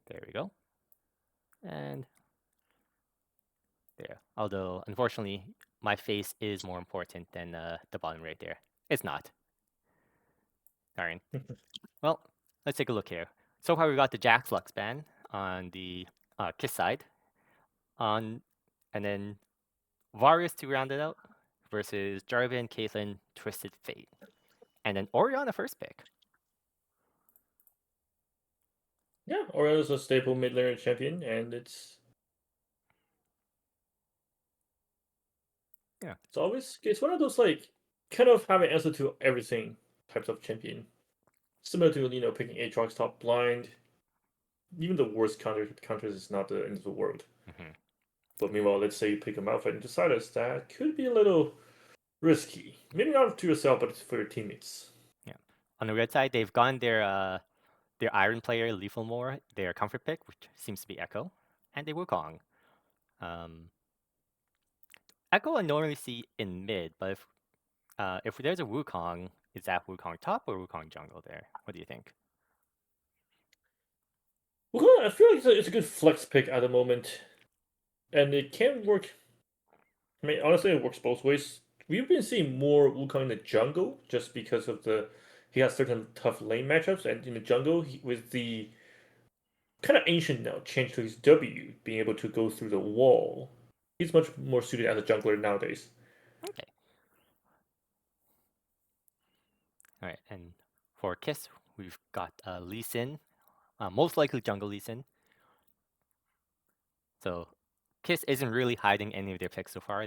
There we go. And there. Although, unfortunately, my face is more important than the bottom right there. It's not. Darn. Well, let's take a look here. So far, we got the Jax Lux ban on the Kiss side, on, and then Varus to round it out versus Jarvan, Caitlyn, Twisted Fate, and then Orianna first pick. Yeah, Orion's a staple mid laner champion, and it's it's one of those like kind of have an answer to everything types of champion. Similar to picking Aatrox top blind. Even the worst counters is not the end of the world. Mm-hmm. But meanwhile, let's say you pick a Malphite into Silas, that could be a little risky. Maybe not to yourself, but for your teammates. Yeah. On the red side, they've gone their Iron player, Lethal More, their comfort pick, which seems to be Echo, and they Wukong. Echo I normally see in mid, but if there's a Wukong, is that Wukong top or Wukong jungle there? What do you think? Well, I feel like it's a good flex pick at the moment. And it can work. I mean, honestly, it works both ways. We've been seeing more Wukong in the jungle just because of he has certain tough lane matchups, and in the jungle with the kind of ancient now change to his W, being able to go through the wall, he's much more suited as a jungler nowadays. Okay. All right, and for Kiss, we've got Lee Sin, most likely jungle Lee Sin. So Kiss isn't really hiding any of their picks so far.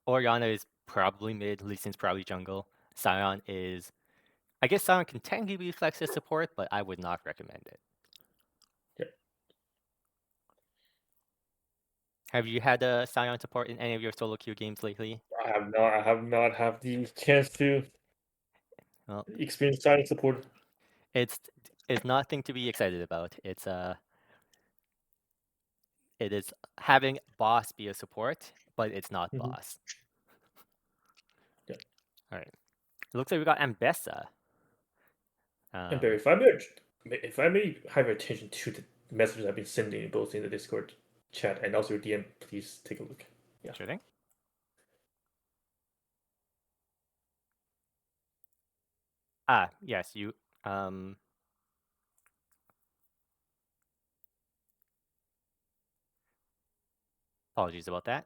Orianna is probably mid, Lee Sin's probably jungle. Sion is, I guess Sion can technically be flex as support, but I would not recommend it. Yeah. Have you had a Sion support in any of your solo queue games lately? I have not. I have not had the chance to Well, experience silent support. it's nothing to be excited about. It is having boss be a support, but it's not Mm-hmm. boss. Yeah. All right. It looks like we got Ambessa. And Barry, if I may have your attention to the messages I've been sending both in the Discord chat and also your DM, please take a look. Yeah. Sure thing. Yes, you. Apologies about that.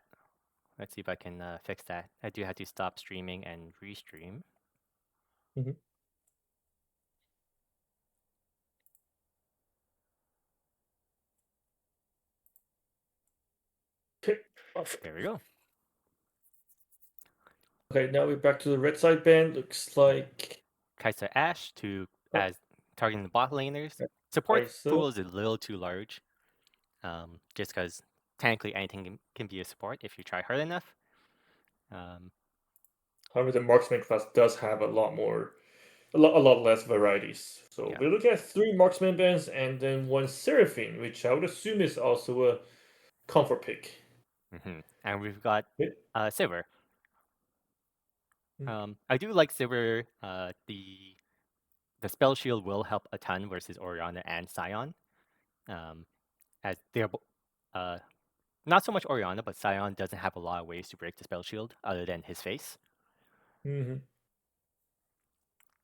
Let's see if I can fix that. I do have to stop streaming and restream. Mm-hmm. Okay. There we go. Okay, now we're back to the red side band. Looks like Kaiser Ash to as targeting the bot laners. yeah, Support Kai'Sa. pool is a little too large. Just because technically anything can be a support if you try hard enough. However, the marksman class does have a lot less varieties. So Yeah. we're looking at 3 marksman bands and then 1 seraphine, which I would assume is also a comfort pick. And we've got Okay. Sivir. Mm. I do like Sivir. The spell shield will help a ton versus Orianna and Sion. As they're not so much Orianna, but Sion doesn't have a lot of ways to break the spell shield other than his face. Mm-hmm.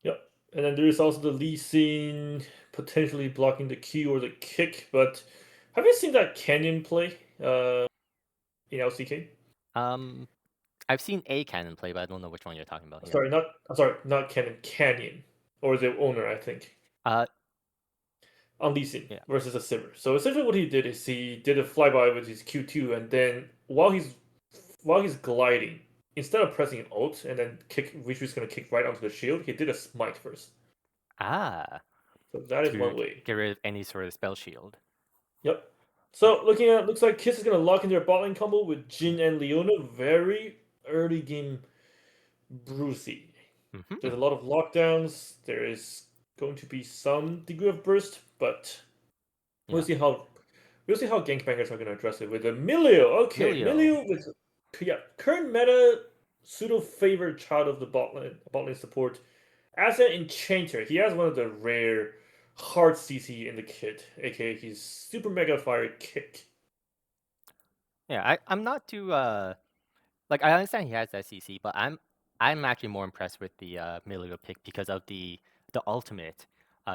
Yep. And then there is also the Lee Sin potentially blocking the Q or the kick, but have you seen that Canyon play in LCK? I've seen a cannon play, but I don't know which one you're talking about here. Not Canyon, Canyon, or the owner, I think. Uh, On Lee Sin yeah. versus a Sivir. So essentially, what he did is he did a flyby with his Q2, and then while he's gliding, instead of pressing ult and then kick, which was going to kick right onto the shield, he did a smite first. Ah, So that is to one way. get rid of any sort of spell shield. Yep. So looking at looks like Kiss is gonna lock in their bot lane combo with Jin and Leona. Very early game Brucey. There's a lot of lockdowns. There is going to be some degree of burst, but we'll Yeah. see how GankBangers are gonna address it with a Milio. Okay, Milio. Milio with current meta pseudo favorite child of the bot lane support. As an enchanter, he has one of the rare hard CC in the kit, aka his Super Mega Fire kick. Yeah, I'm not too like I understand he has that CC, but I'm actually more impressed with the Milio pick because of the ultimate.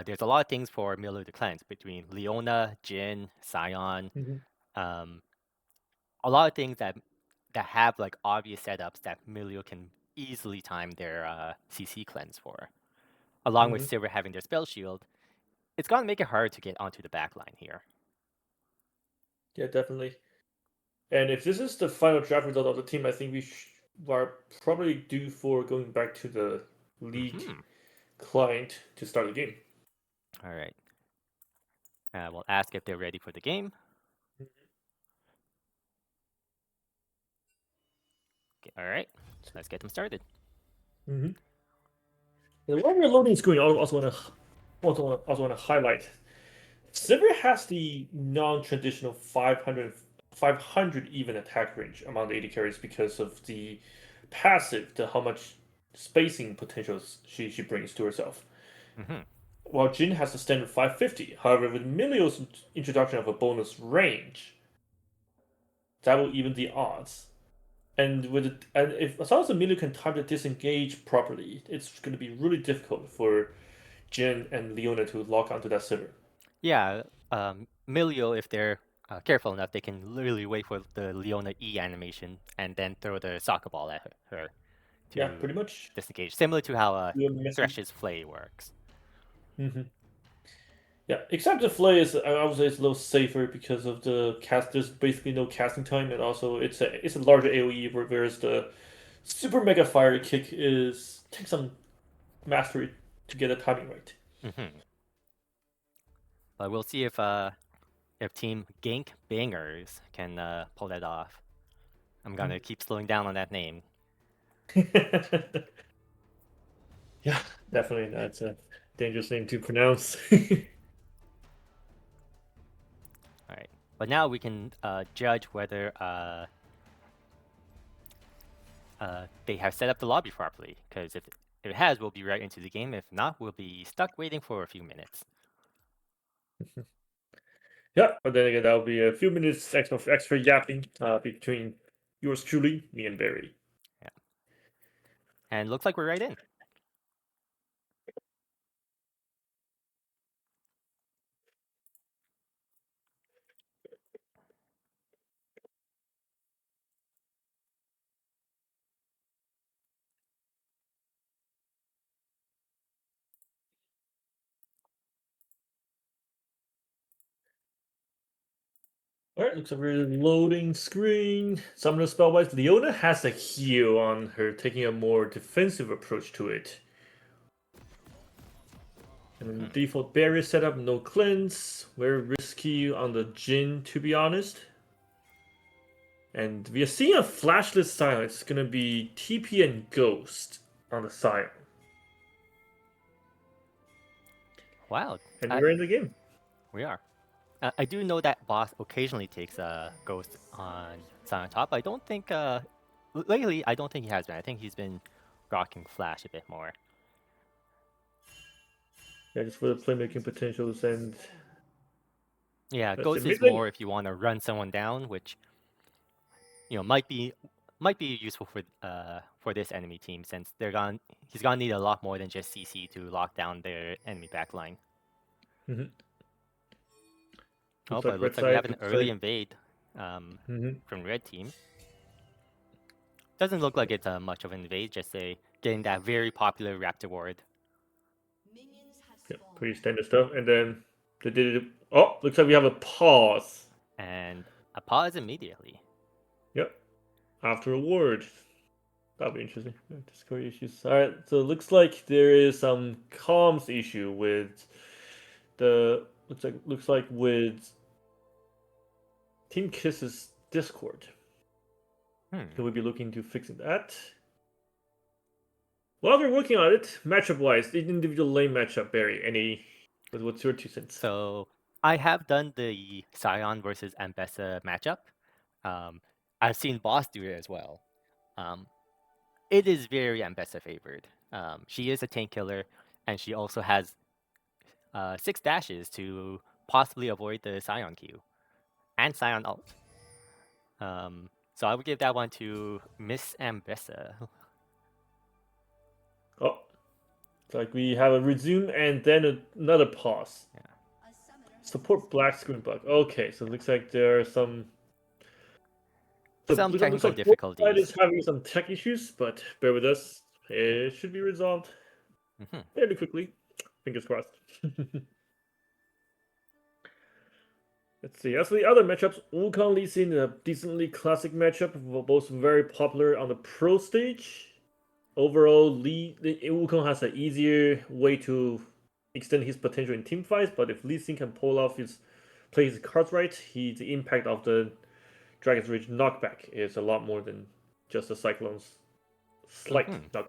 There's a lot of things for Milio to cleanse between Leona, Jin, Sion, Mm-hmm. um, a lot of things that have like obvious setups that Milio can easily time their CC cleanse for. Along with Mm-hmm. Silver having their spell shield, it's gonna make it hard to get onto the back line here. Yeah, definitely. And if this is the final draft result of the team, I think we are probably due for going back to the league Hmm. client to start the game. All right. We'll ask if they're ready for the game. Okay, all right. Let's get them started. Mm-hmm. And while we're loading screen, I also want to highlight Sivir has the non-traditional 500 even attack range among the AD carries because of the passive, to how much spacing potentials she brings to herself. Hmm. While Jin has the standard 550. However, with Milio's introduction of a bonus range, that will even the odds. And if as long as Milio can time the disengage properly, it's going to be really difficult for Jin and Leona to lock onto that Sivir. Yeah, Milio, if they're careful enough, they can literally wait for the Leona E animation and then throw the soccer ball at her Yeah, to pretty much. disengage, similar to how You're messing. Thresh's Flay works. Mhm. Yeah, except the flay is I would say it's a little safer because of the cast. There's basically no casting time, and also it's a larger AOE, whereas the super mega fire kick is takes some mastery to get the timing right. Hmm. But we'll see if Team GankBangers can pull that off. I'm gonna keep slowing down on that name. Yeah, definitely that's a dangerous name to pronounce. All right, but now we can judge whether they have set up the lobby properly. Because if it has, we'll be right into the game. If not, we'll be stuck waiting for a few minutes. Yeah, but then again, that'll be a few minutes extra yapping between yours truly, me and Barry. Yeah, and looks like we're right in. Alright, looks like we're loading screen. Summoner spell-wise, Leona has a heal on her, taking a more defensive approach to it. And then Hmm. default barrier setup, no cleanse. Very risky on the Jin, to be honest. And we are seeing a flashless Sion. It's gonna be TP and Ghost on the Sion. Wow, And I, we're in the game. we are. I do know that boss occasionally takes a ghost on Silent Top. I don't think lately. I don't think he has been. I think he's been rocking Flash a bit more. Yeah, just for the playmaking potentials and Yeah, that's it. Ghost is Mid lane. more if you want to run someone down, which might be useful for this enemy team since he's gonna need a lot more than just CC to lock down their enemy backline. Mhm. Oh, Looks but it like red looks like we side, have an looks early like. invade Mhm. from red team. Doesn't look like it's much of an invade, just getting that very popular Raptor ward. Yeah, pretty standard stuff. And then they did it. Oh, looks like we have a pause. And a pause immediately. Yep, after a word. That'll be interesting. Yeah, Discord issues. All right, so it looks like there is some comms issue with the looks like with Team Kiss's Discord. Hmm. Can we be looking to fixing that? While we're working on it, matchup wise, the individual lane matchup, Barry. What's your 2 cents? So I have done the Scion versus Ambessa matchup. Um, I've seen Boss do it as well. Um, it is very Ambessa favored. She is a tank killer, and she also has 6 dashes to possibly avoid the Scion Q and Scion ult. So I would give that one to Miss Ambessa. Oh, it's like we have a resume and then another pause. Yeah. Support black screen bug. Okay, so it looks like there are some. So Some looks technical like both side difficulties. is having some tech issues, but bear with us. It should be resolved Mhm. fairly quickly. Fingers crossed. Let's see. As for the other matchups, Wukong Lee Sin, a decently classic matchup, both very popular on the pro stage. Overall, Wukong has an easier way to extend his potential in team fights, but if Lee Sin can play his cards right, the impact of the Dragon's Rage knockback is a lot more than just the Cyclone's slight Mhm. knockback.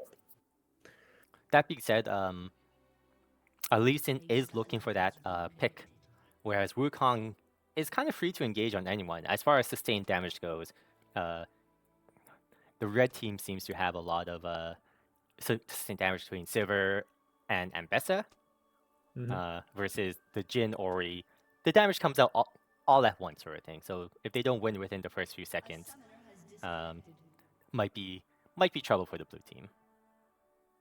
That being said, Lee Sin is looking for that pick, whereas Wukong is kind of free to engage on anyone. As far as sustained damage goes, uh, the red team seems to have a lot of sustained damage between Silver and Ambessa, Mm-hmm. versus the Jin Ori. The damage comes out all at once, sort of thing. So if they don't win within the first few seconds, um, might be trouble for the blue team.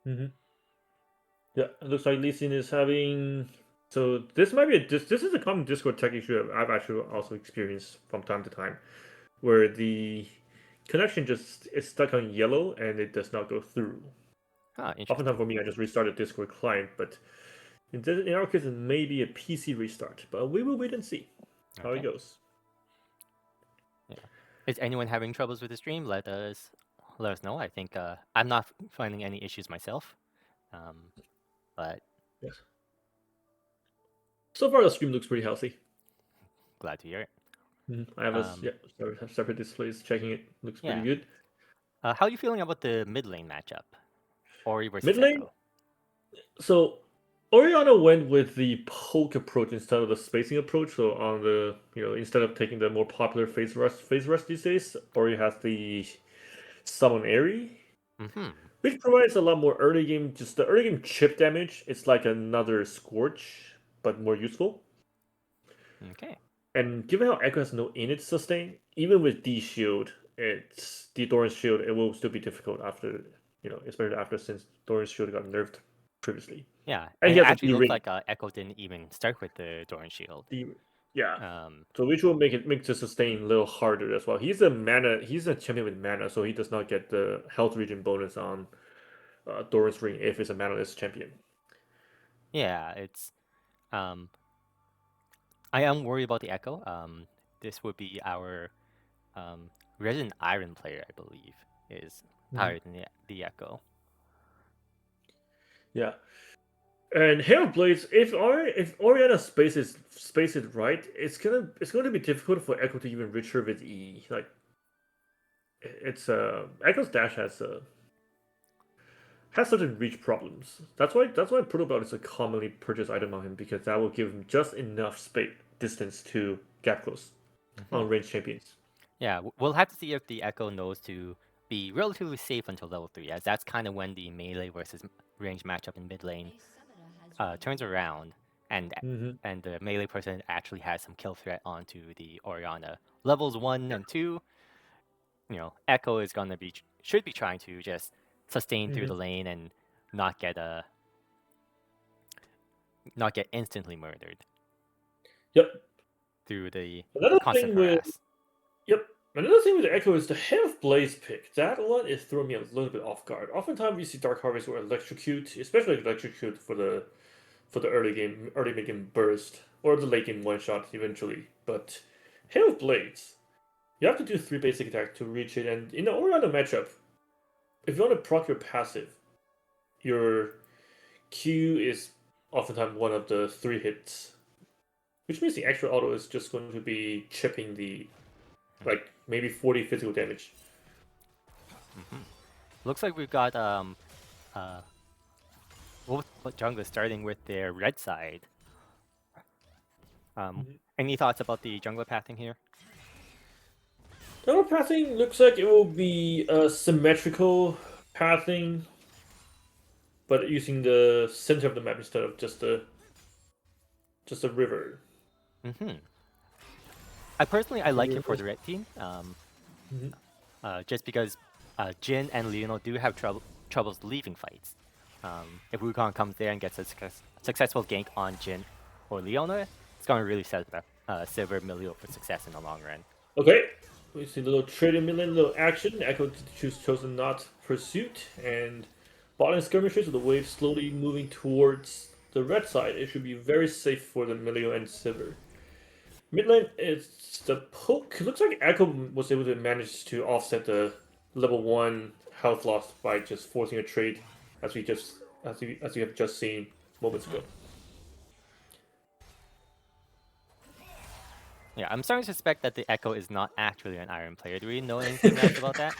Mm-hmm. Yeah, it looks like Lee Sin is having. So this might be this is a common Discord tech issue I've actually also experienced from time to time, where the connection just is stuck on yellow and it does not go through. Ah, Oftentimes interesting. for me, I just restart the Discord client, but in our case, it may be a PC restart. But we will wait and see how it Okay. goes. Yeah. Is anyone having troubles with the stream? Let us know. I think I'm not finding any issues myself, but Yes. So far, the stream looks pretty healthy. glad to hear it. I have Um, separate displays checking it. Looks pretty yeah. good. How are you feeling about the mid lane matchup? Ori Mid versus lane, Echo. so Oriana went with the poke approach instead of the spacing approach. So on the instead of taking the more popular phase rush these days, Ori has the summon Airy, Mm-hmm. which provides a lot more early game. Just the early game chip damage. It's like another Scorch, but more useful. Okay. And given how Echo has no init sustain, even with D shield, it's the Doran's shield. It will still be difficult after especially after since Doran's shield got nerfed previously, Yeah, and and he it has a actually D looks ring. like Echo didn't even start with the Doran Shield. D, yeah. Um, So which will make the sustain a little harder as well. He's a mana. He's a champion with mana, so he does not get the health regen bonus on Doran's ring if it's a manaless champion. yeah, it's I am worried about the Echo. This would be our um, Resident Iron player, I believe, is Mhm. higher than the Echo. Yeah. And Hail Blades, if Oriana spaces right, it's going to be difficult for Echo to even reach her with E. Like it's Echo's dash has certain reach problems. That's why Proto Belt is a commonly purchased item on him because that will give him just enough space distance to gap close Hmm. on range champions. Yeah, we'll have to see if the Echo knows to be relatively safe until level 3, as that's kind of when the melee versus range matchup in mid lane turns around, and Mm-hmm. and the melee person actually has some kill threat onto the Oriana. Levels 1 Yeah. and 2, Echo is gonna be should be trying to just sustain through Mm-hmm. the lane and not get not get instantly murdered Yep. through the Another constant thing with harass. Yep. Another thing with the Echo is the Half Blaze pick. That one is throwing me a little bit off guard. Oftentimes we see Dark Harvest or Electrocute, especially Electrocute for the early mid game burst or the late game one shot eventually. But Hail of Blades, you have to do 3 basic attacks to reach it, and in the Oriana matchup, if you want to proc your passive, your Q is oftentimes one of the 3 hits, which means the extra auto is just going to be chipping the like maybe 40 physical damage. Hmm. Looks like we've got uh both junglers starting with their red side. Um, Mhm. any thoughts about the jungler pathing here? Double pathing looks like it will be a symmetrical pathing, but using the center of the map instead of just the just a river. Mm-hmm. I like it for River. the red team. Mhm. Just because Jin and Leonel do have troubles leaving fights. If Wukong comes there and gets a successful gank on Jin or Leona, it's going to really set up Silver Milio for success in the long run. Okay, we see a little trading million, little action. Echo chosen not pursuit, and bottom skirmishes with the wave slowly moving towards the red side. It should be very safe for the Milio and Silver. Mid lane, it's the poke. It looks like Echo was able to manage to offset the level 1 health loss by just forcing a trade, as we have just seen moments Hmm. ago. Yeah, I'm starting to suspect that the Echo is not actually an Iron player. Do we know anything else about that?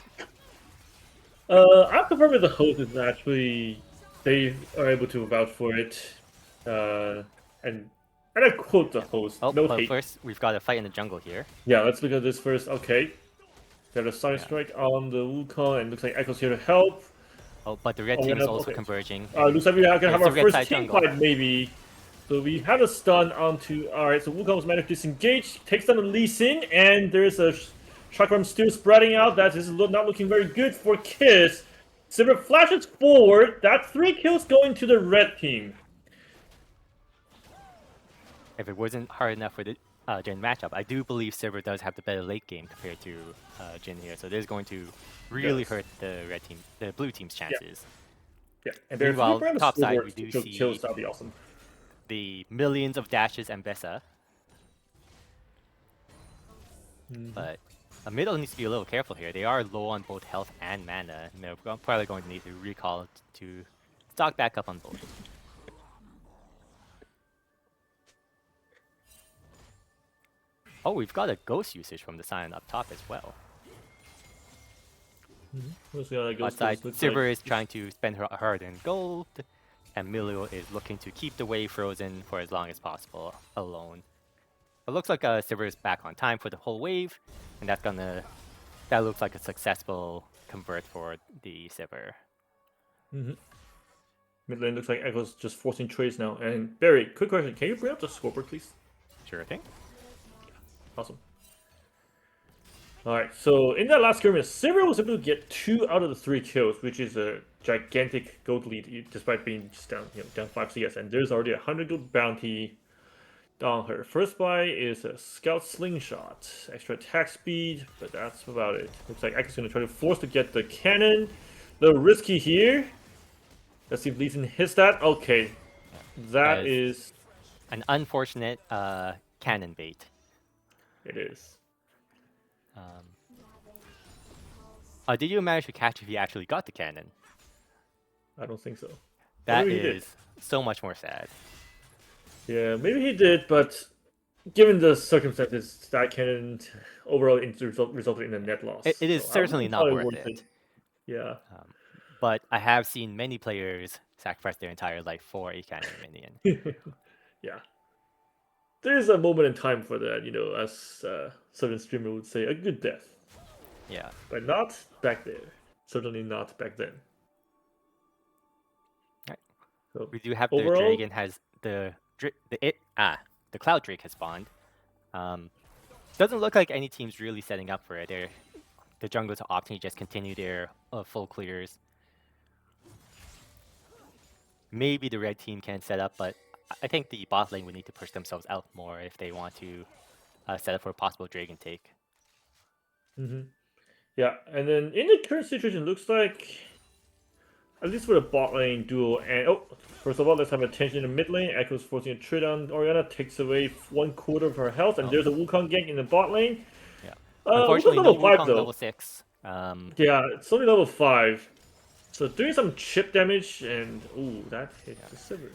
I'm confirmed with the host is actually they are able to vouch for it, uh, and and I quote the Yeah. host, Oh, no but hate. first we've got a fight in the jungle here. Yeah, let's look at this first. Okay, got a side Yeah. strike on the Wukong, and looks like Echo's here to help. Oh, but the red Oh, we're team is gonna also okay. converging, Looks and like we are gonna have here's our the red first side team jungle. fight, maybe. So we have a stun onto. Alright, so Wukong's managed to disengage, takes down the Lee Sin, and there's a chakram still spreading out. That is not looking very good for Kiss. Silver flashes forward. That 3 kills going to the red team. If it wasn't hard enough for the Jin matchup, I do believe Silver does have the better late game compared to Jin here, so this is going to really Yes. hurt the blue team's Yeah. chances. Yeah. And there's if we Meanwhile, bring the top side, scoreboard we do to kills, see that'll be awesome. the millions of dashes and Bessa, Mm-hmm. but middle needs to be a little careful here. They are low on both health and mana, and they're probably going to need to recall to stock back up on both. Oh, we've got a ghost usage from the Scion up top as well. We'll see how that goes. Outside, Looks Silver like is trying to spend her hard-earned gold, and Milio is looking to keep the wave frozen for as long as possible alone. It looks like Silver is back on time for the whole wave, and that looks like a successful convert for the Silver. mid lane looks like Echo's just forcing trades now. And Barry, quick question: can you bring up the scoreboard, please? Sure thing. Awesome. Alright, so in that last skirmish, Silver was able to get 2 out of the 3 kills, which is a gigantic gold lead, despite being just down, down 5 CS. And there's already a 100 gold bounty on her. First buy is a scout slingshot, extra attack speed, but that's about it. Looks like X is going to try to force to get the cannon. A little risky here. Let's see if Lee Sin hits that. Okay, that is. An unfortunate cannon bait. It is. Did you manage to catch if he actually got the cannon? I don't think so. That Maybe he did. is so much more sad. Yeah, maybe he did, but given the circumstances, that cannon overall resulted in a net loss. It is So certainly wouldn't not call worth it. Yeah. But I have seen many players sacrifice their entire life for a cannon minion. Yeah. There's a moment in time for that, as certain streamer would say, a good death. Yeah. But not back there. Certainly not back then. Right. So, We do have overall, the dragon has the cloud drake has spawned. Doesn't look like any team's really setting up for it. The junglers are opting to just continue their full clears. Maybe the red team can set up, but I think the bot lane would need to push themselves out more if they want to set up for a possible dragon take. yeah. And then in the current situation, looks like, at least for the bot lane duo, and first of all, let's have attention in the mid lane. Echo's forcing a trade on Oriana, takes away 1/4 of her health, and there's a Wukong gank in the bot lane. Yeah. Wukong's Unfortunately, no level 5 Wukong though. level 6. Yeah, it's only level 5. So doing some chip damage, and ooh, that hit the Silver.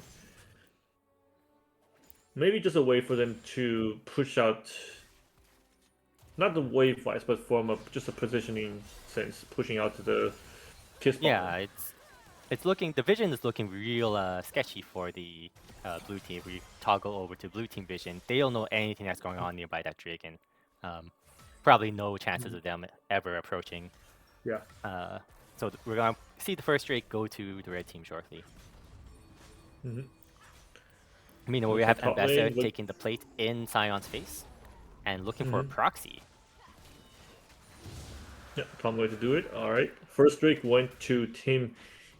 Maybe just a way for them to push out, not the wave wise, but from just a positioning sense, pushing out to the kiss ball. Yeah, it's looking, the vision is looking real sketchy for the blue team. If we toggle over to blue team vision, they don't know anything that's going on nearby that dragon. Probably no chances of them ever approaching. Yeah. So we're gonna see the first Drake go to the red team shortly. Meanwhile, we Looks have like top Ambessa lane. Look, taking the plate in Sion's face and looking for a proxy. yeah, common way to do it. All right. First drink went to Team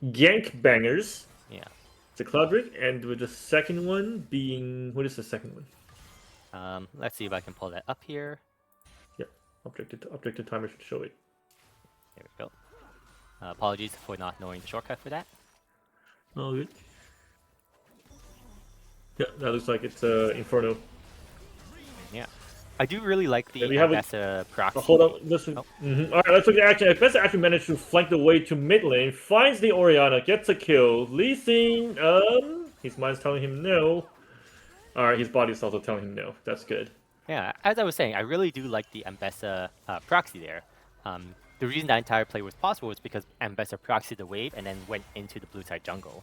GankBangers. Yeah. It's a cloud drink, and with the second one being, what is the second one? Let's see if I can pull that up here. Yeah, objective timer should show it. There we go. Apologies for not knowing the shortcut for that. Oh, good. Yeah, that looks like it's Inferno. Yeah. I do really like the we have Ambessa proxy. hold on, listen. Oh. All right, let's look at action. Ambessa actually managed to flank the way to mid lane, finds the Orianna, gets a kill. Lee Sin, his mind's telling him no. All right, his body's also telling him no. That's good. Yeah, as I was saying, I really do like the Ambessa proxy there. The reason that entire play was possible was because Ambessa proxied the wave and then went into the blue side jungle.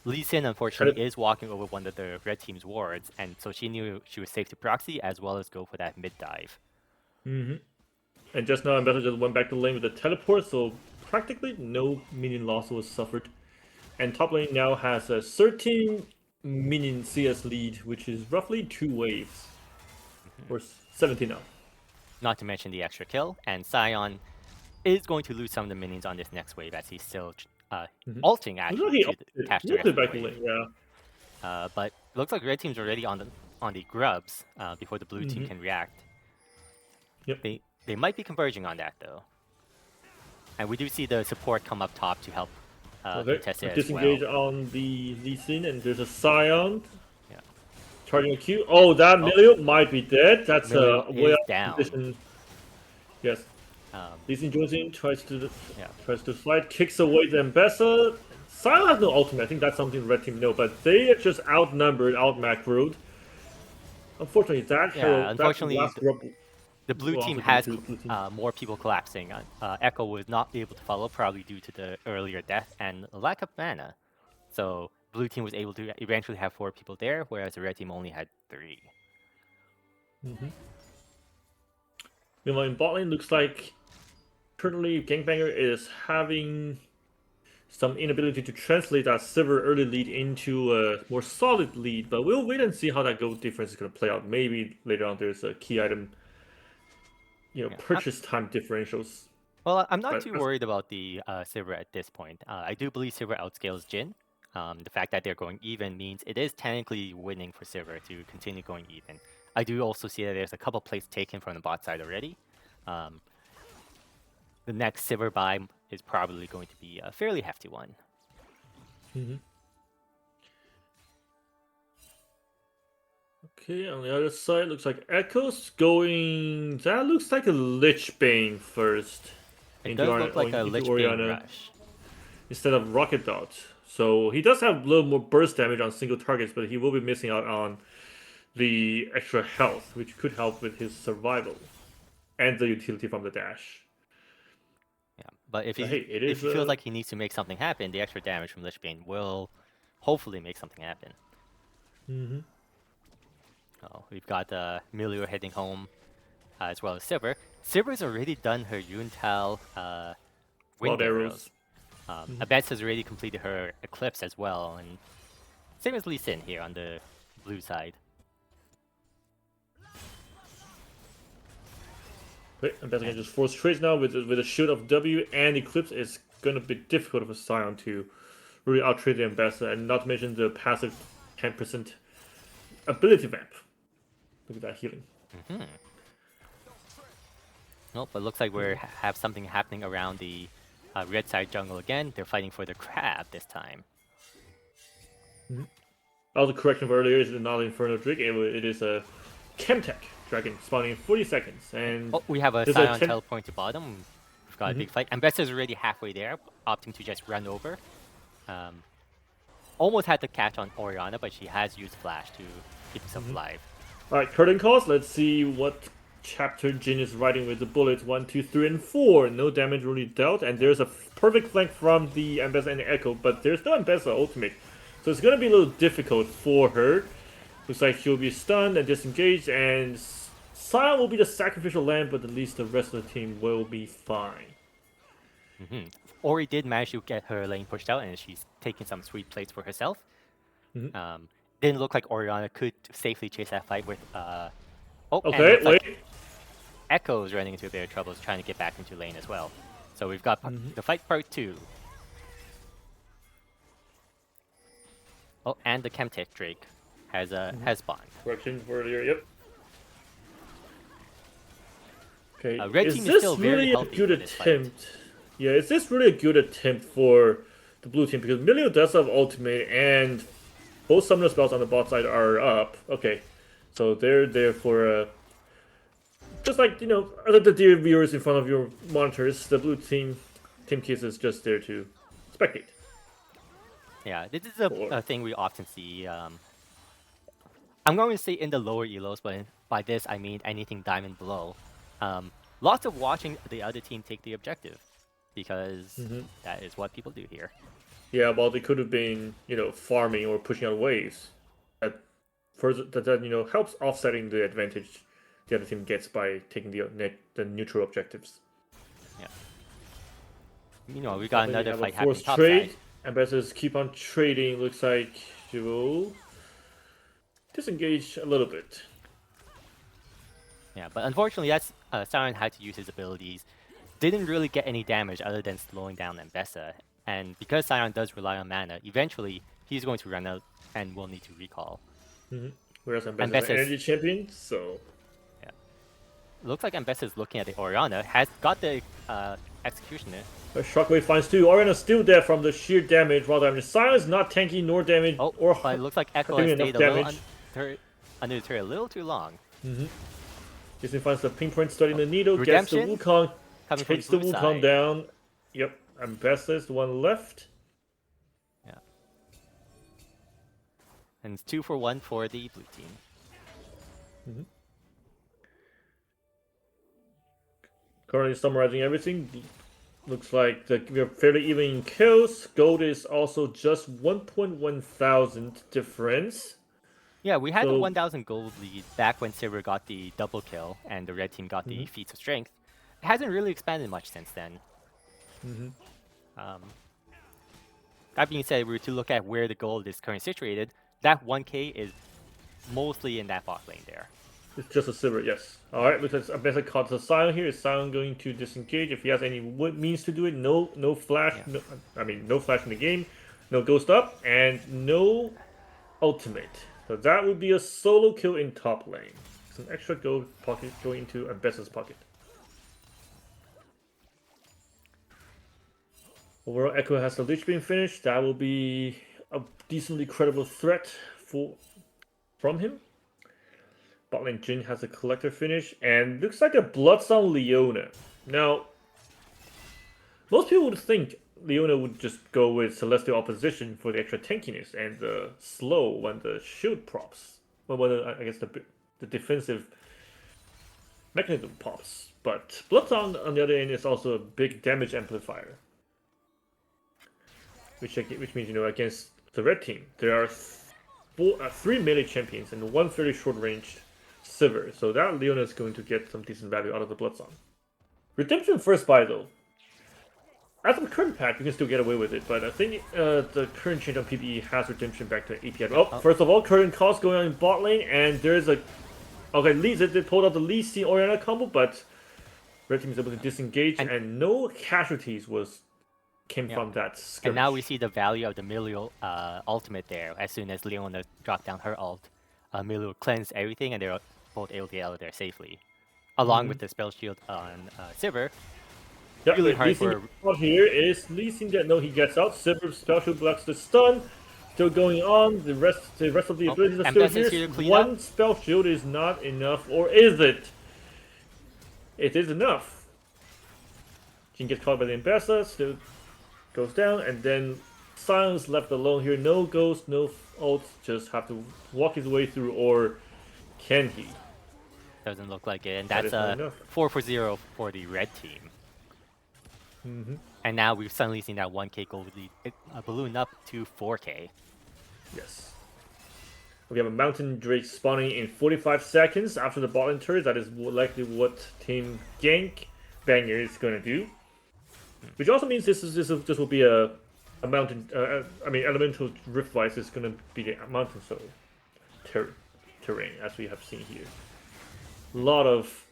Lee Sin, unfortunately, is walking over one of the red team's wards, and so she knew she was safe to proxy as well as go for that mid dive. And just now, Ambessa just went back to lane with a teleport, so practically no minion loss was suffered. And top lane now has a 13 minion CS lead, which is roughly 2 waves. Or 17 now. Not to mention the extra kill, and Sion is going to lose some of the minions on this next wave as he's still ulting actually to catch the rest of the wave. Yeah. But looks like red team's already on the grubs before the blue team can react. Yep. They might be converging on that though. And we do see the support come up top to help contest it as Disengage well. on the Lee Sin, and there's a Scion. Yeah. Charging a Q. Oh, that Milio might be dead. That's a way down. position. Yes. Lee Sin joins in, tries to slide, kicks away the Ambessa. Scion has no ultimate. I think that's something Red Team know, but they are just outnumbered, outmacroed. Unfortunately, the blue team has more people collapsing. Echo would not be able to follow, probably due to the earlier death and lack of mana. So blue team was able to eventually have 4 people there, whereas the red team only had 3. Meanwhile, in bot lane, looks like currently GankBanger is having some inability to translate that silver early lead into a more solid lead, but we'll wait and see how that gold difference is going to play out. Maybe later on there's a key item, purchase time differentials. Well, I'm not too worried about the silver at this point. I do believe silver outscales Jin. The fact that they're going even means it is technically winning for silver to continue going even. I do also see that there's a couple plays taken from the bot side already. The next silver buy is probably going to be a fairly hefty one. Okay, on the other side, looks like Echo's going. That looks like a Lich Bane first. It does look like a Lich Bane rush. Instead of Rocket Dot. So he does have a little more burst damage on single targets, but he will be missing out on the extra health, which could help with his survival. And the utility from the dash. Yeah, but if he feels like he needs to make something happen, the extra damage from Lich Bane will hopefully make something happen. Oh, we've got Milio heading home, as well as Silver. Silver's already done her Yuntal wind arrows. Abetz has already completed her Eclipse as well, and same as Lee Sin here on the blue side. Okay, Abetz can just force trades now with a shield of W and Eclipse. It's going to be difficult for Sion to really out-trade the Ambassador, and not to mention the passive 10% ability vamp. Look at that healing. Nope, but looks like we have something happening around the red side jungle again. They're fighting for the crab this time. That was a correction of earlier. It's not an Inferno Drake. It is a Chemtech Dragon spawning in 40 seconds. And we have a Sion teleport to bottom. We've got a big fight. Ambassador's already halfway there, opting to just run over. Almost had the catch on Orianna, but she has used Flash to keep herself alive. Alright, curtain calls. Let's see what chapter Jin is writing with the bullets. 1, 2, 3, and 4. No damage really dealt. And there's a perfect flank from the Ambassador and the Echo, but there's no Ambassador ultimate. So it's going to be a little difficult for her. Looks like she'll be stunned and disengaged, and Sion will be the sacrificial lamb, but at least the rest of the team will be fine. Ori did manage to get her lane pushed out, and she's taking some sweet plates for herself. didn't look like Orianna could safely chase that fight with oh, and it Okay, looks wait. like Echo is running into a bit of trouble trying to get back into lane as well. So we've got the fight part 2. Oh, and the Chemtech Drake has spawned. Correction earlier. Yep. Okay, Red is team is this still very really a healthy good for this fight. attempt? Yeah, is this really a good attempt for the blue team? Because Milio does have ultimate, and both summoner spells on the bot side are up. Okay, so they're there for just like, you know, other the dear viewers in front of your monitors. The blue team, Team Kiss is just there to spectate. Yeah, this is a thing we often see. I'm going to say in the lower elos, but by this I mean anything diamond below. Lots of watching the other team take the objective, because that is what people do here. Yeah, well, they could have been, you know, farming or pushing out waves. That further that you know helps offsetting the advantage the other team gets by taking the neutral objectives. Yeah. Meanwhile, we got another fight a happening forced topside. trade. Ambassadors keep on trading. Looks like she will disengage a little bit. Yeah, but unfortunately, that's Siren had to use his abilities. Didn't really get any damage other than slowing down Ambessa. And because Siren does rely on mana, eventually he's going to run out and will need to recall. Whereas Ambessa is an energy champion, so yeah, looks like Ambessa is looking at the Orianna. Has got the executioner. Shockwave finds 2. Orianna's still dead from the sheer damage. While damage, Siren's not tanky nor damage. Oh, or but it looks like Echo has stayed a little under the turret a little too long. Disney finds the pinpoint studying the needle, Redemption? gets the Wukong, Coming takes from the blue Wukong side. down. Yep, Ambessa is the one left. Yeah. And it's 2 for 1 for the blue team. Currently summarizing everything. Looks like we're fairly even in kills. Gold is also just 1.1 thousand difference. Yeah, we had the 1,000 gold lead back when Silver got the double kill and the red team got the feats of strength. It hasn't really expanded much since then. That being said, if we were to look at where the gold is currently situated, that 1k is mostly in that bot lane there. It's just a Silver, yes. Alright, looks like Ambessa caught the Sion here. Is Sion going to disengage? If he has any means to do it, no flash. Yeah. No flash in the game. No ghost up, and no ultimate. So that would be a solo kill in top lane. Some extra gold pocket going into Ambessa's pocket. Overall, Echo has the Lich being finished. That will be a decently credible threat from him. Botlane Jin has a Collector finish, and looks like a Bloodstone Leona. Now, most people would think Leona would just go with Celestial Opposition for the extra tankiness and the slow when the shield props. Well, I guess the defensive mechanism pops. But Bloodstone, on the other end, is also a big damage amplifier. Which means, you know, against the red team, there are 3 melee champions and 1 fairly short-ranged Sivir. So that Leona is going to get some decent value out of the Bloodstone. Redemption first buy, though. As of the current pack, you can still get away with it, but I think the current change on PvE has redemption back to API. Oh, first of all, current cost going on in bot lane, and there's a... Okay, they pulled out the Lee Sin Orianna combo, but red team is able to disengage, and no casualties came from that skirmish. And now we see the value of the Milio ultimate there. As soon as Leona dropped down her ult, Milio cleansed everything, and they're both able to get out of there safely. Along with the spell shield on Sivir. Yeah, really hard for here is Lee Sin that he gets out. Sivir spell shield blocks the stun. Still going on. The rest of the abilities are still here. One spell shield is not enough, or is it? It is enough. Jin gets caught by the Ambessa, still goes down, and then Sion's left alone here. No ghost, no ult, just have to walk his way through, or can he? Doesn't look like it, and that's a 4 for 0 for the red team. And now we've suddenly seen that 1k gold lead balloon up to 4k. Yes. We have a Mountain Drake spawning in 45 seconds after the bot lane turret. That is likely what Team GankBangers is going to do. Which also means this will be a mountain. Elemental Rift Wise is going to be the mountain soul. terrain, as we have seen here. A lot of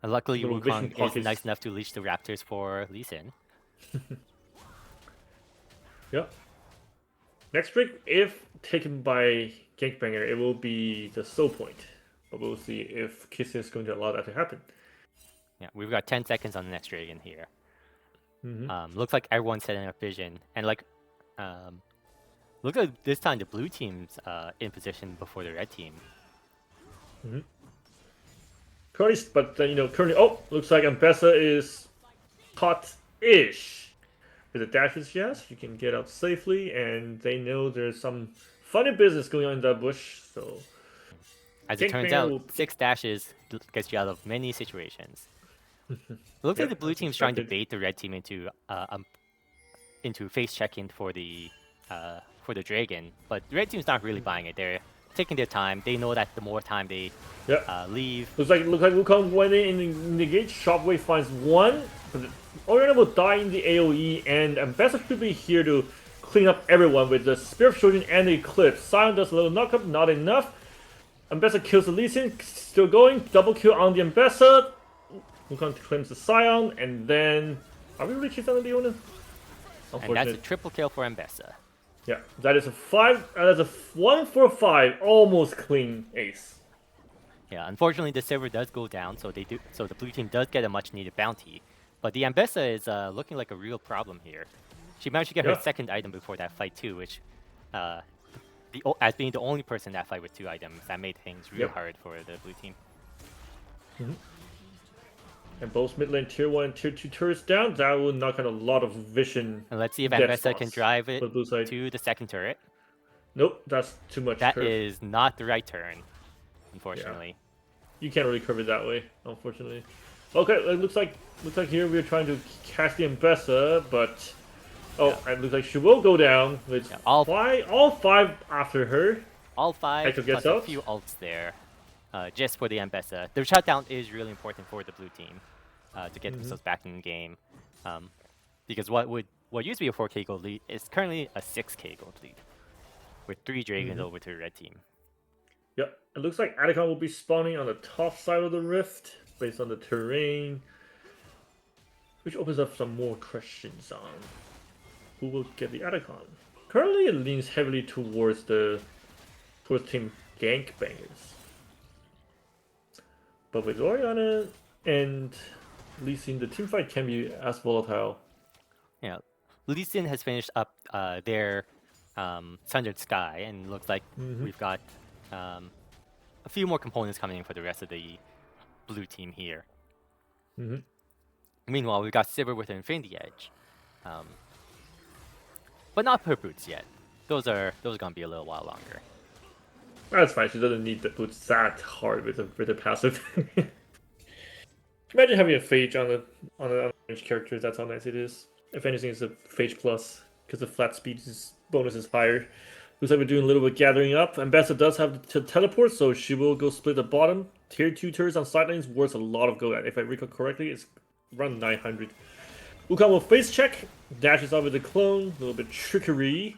And luckily, little vision Wukong is pockets. nice enough to leash the Raptors for Lee Sin. Yeah. Next trick, if taken by Gankbanger, it will be the soul point. But we'll see if Kiss is going to allow that to happen. Yeah, we've got 10 seconds on the next dragon here. Mm-hmm. Looks like everyone's setting up vision, and like, looks like this time the blue team's in position before the red team. Mm-hmm. Currently, but then currently, looks like Ambessa is caught-ish. With the dashes she has, she can get out safely, and they know there's some funny business going on in that bush. So, as it turns out, 6 dashes gets you out of many situations. It looks like the blue team's trying to bait the red team into face checking for the dragon, but the red team's not really buying it. They're taking their time. They know that the more time they leave. Looks like Wukong went in the gate. Shockwave finds one, but Oriana will die in the AoE, and Ambassador should be here to clean up everyone with the Spirit of Children and the Eclipse. Sion does a little knockup, not enough. Ambassador kills the Lee Sin, still going. Double kill on the Ambassador. Wukong claims the Sion, and then are we really on the Leona? And that's a triple kill for Ambessa. Yeah, that is a 5. That's a 1 for 5, almost clean ace. Yeah, unfortunately the silver does go down, so the blue team does get a much needed bounty. But the Ambessa is looking like a real problem here. She managed to get her second item before that fight too, which as being the only person that fight with 2 items, that made things real hard for the blue team. And both mid lane tier 1 and tier 2 turrets down, that will knock out a lot of vision. And let's see if Ambessa can drive it to the second turret. Nope, that's too much. That is not the right turn, unfortunately. Yeah. You can't really curve it that way, unfortunately. Okay, it looks like here we're trying to catch the Ambessa, but it looks like she will go down with all 5 after her. All 5 plus a few ults there, just for the Ambessa. The shutdown is really important for the blue team to get themselves back in the game, because what used to be a 4K gold lead is currently a 6K gold lead, with 3 dragons over to the red team. Yep, it looks like Atacon will be spawning on the top side of the rift based on the terrain, which opens up some more questions on who will get the Atacon. Currently, it leans heavily towards Team GankBangers, but with Oriana and Lee Sin, the team fight can be as volatile. Yeah, Lee Sin has finished up their Sundered Sky, and looks like we've got a few more components coming in for the rest of the blue team here. Meanwhile, we've got Sivir with an Infinity Edge, but not per boots yet. Those are gonna be a little while longer. That's fine. She doesn't need the boots that hard with the passive. Imagine having a Phage on the range character. That's how nice it is. If anything, it's a Phage plus because the flat speed bonus is higher. Looks like we're doing a little bit gathering up. Ambassa does have to teleport, so she will go split the bottom. Tier 2 turrets on side lanes worth a lot of gold. If I recall correctly, it's around 900. Wukong will face check. Dashes out with the clone. A little bit trickery.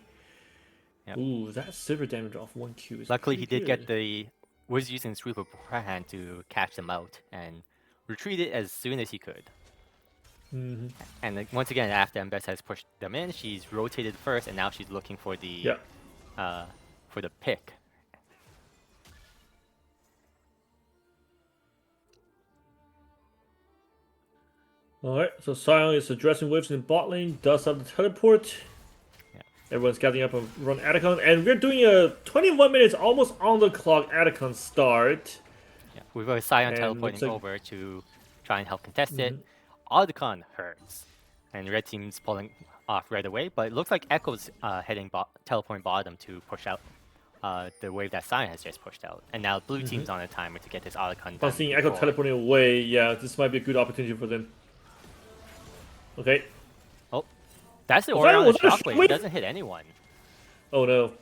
Yep. Ooh, that silver damage off 1Q is luckily he did get was using Sweep of Forehand to catch them out and retreated as soon as he could. And once again, after Ambessa has pushed them in, she's rotated first, and now she's looking for the pick. Alright, so Sion is addressing waves in bot lane, does have the teleport. Everyone's gathering up and run Atacon, and we're doing a 21 minutes, almost on the clock Atacon start. Yeah, we've got Sion teleporting over to try and help contest it. Atacon hurts, and red team's pulling off right away, but it looks like Echo's teleporting bottom to push out the wave that Sion has just pushed out. And now blue team's on a timer to get this Atacon done. I'm seeing Echo teleporting away. Yeah, this might be a good opportunity for them. Okay. Oh, that's the Oriana Shockwave. It doesn't hit anyone. Oh no.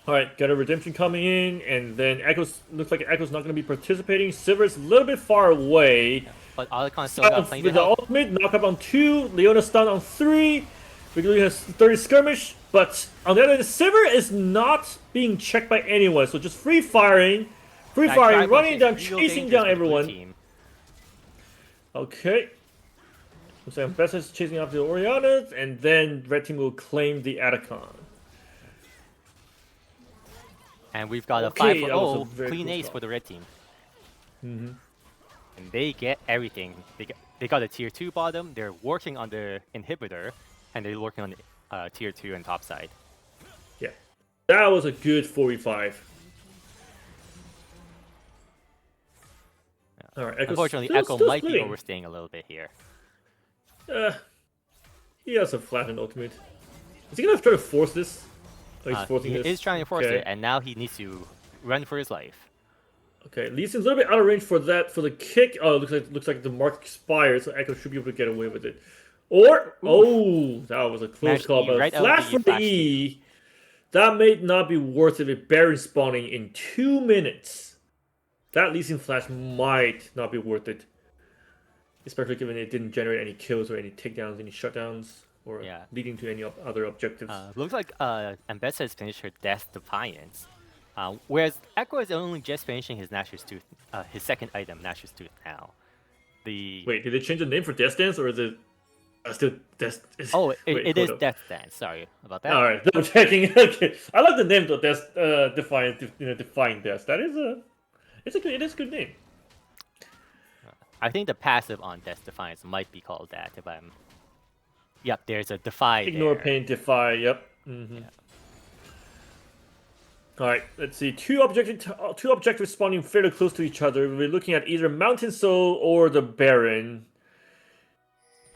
Alright, got a redemption coming in, and then looks like Echo's not going to be participating. Sivir's a little bit far away. Yeah, but Atacon still got plenty with the ultimate, knock up on 2, Leona stun on 3. We're doing a 30 skirmish. But on the other hand, Silver is not being checked by anyone, so just free firing, running down, chasing down everyone. Okay. So Bessa is chasing after the Orianas, and then red team will claim the Atacon. And we've got a 5-0 clean ace for the red team. Mm-hmm. And they get everything. They got a tier 2 bottom, they're working on the inhibitor, and they're working on the tier 2 and top side. Yeah. That was a good 4v5. Yeah. Alright, unfortunately, Echo might be overstaying a little bit here. He has a flattened ultimate. Is he gonna try to force this? Oh, he's forcing this. He is trying to force it, and now he needs to run for his life. Okay, Lee Sin's a little bit out of range for that, for the kick. Oh, it looks like the mark expires, so Echo should be able to get away with it. Or, oh, that was a close call, but right flash from the E. That may not be worth it with Baron spawning in 2 minutes. That Lee Sin flash might not be worth it. Especially given it didn't generate any kills or any takedowns, any shutdowns, or leading to any other objectives. Looks like Ambessa has finished her Death Defiance. Whereas Echo is only just finishing his Nashor's Tooth, his second item, Nashor's Tooth now. Wait, did they change the name for Death Dance, or is it still Death? Oh, it is Death Dance. Sorry about that. All right, double checking. Okay, I like the name though. Death, Defying Death. That is it is a good name. I think the passive on Death Defiance might be called that. If I'm, yep, there's a Defy. Ignore there. Pain, Defy. Yep. Mm-hmm. Yeah. All right, let's see. Two objectives spawning fairly close to each other. We're looking at either Mountain Soul or the Baron.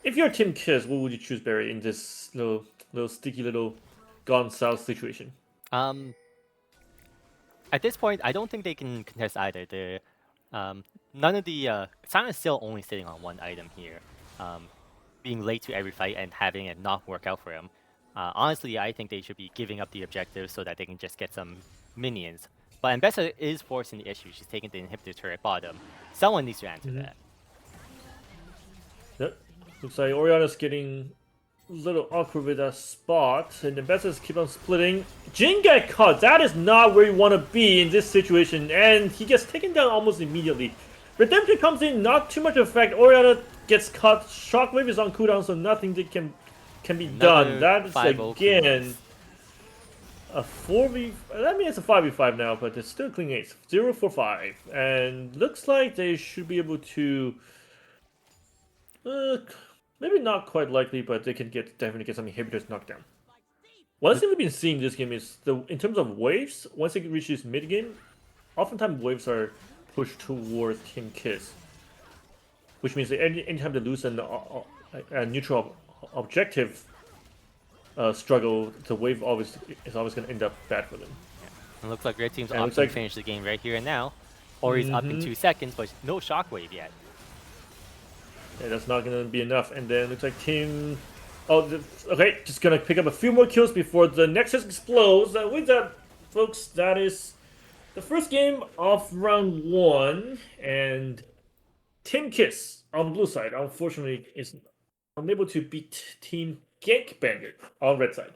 If you're Team Kiss, what would you choose, Barry, in this little sticky little gone south situation? At this point, I don't think they can contest either. None of the Simon is still only sitting on one item here, being late to every fight and having it not work out for him. Honestly, I think they should be giving up the objective so that they can just get some minions. But Ambessa is forcing the issue. She's taking the inhibitor turret bottom. Someone needs to answer that. Yep. Looks like Oriana's getting a little awkward with that spot, and Ambessa's keep on splitting. Jin got caught. That is not where you want to be in this situation, and he gets taken down almost immediately. Redemption comes in, not too much effect. Oriana gets caught. Shockwave is on cooldown, so nothing that can be done. That is again a 4v. I mean, it's a 5v5 now, but it's still clean ace. 0-4-5, and looks like they should be able to. Maybe not quite likely, but they can definitely get some inhibitors knocked down. One thing we've been seeing this game is in terms of waves. Once it reaches mid game, oftentimes waves are pushed towards Team Kiss, which means that anytime they lose a neutral objective struggle, the wave is always going to end up bad for them. Yeah. It looks like Red Team's opting to finish the game right here and now. Ori's up in 2 seconds, but no shockwave yet. Yeah, that's not going to be enough. And then it looks like Team... Oh, okay, just going to pick up a few more kills before the Nexus explodes. With that, folks, that is the first game of round 1. And Team Kiss on the blue side, unfortunately, is unable to beat Team GankBangers on red side.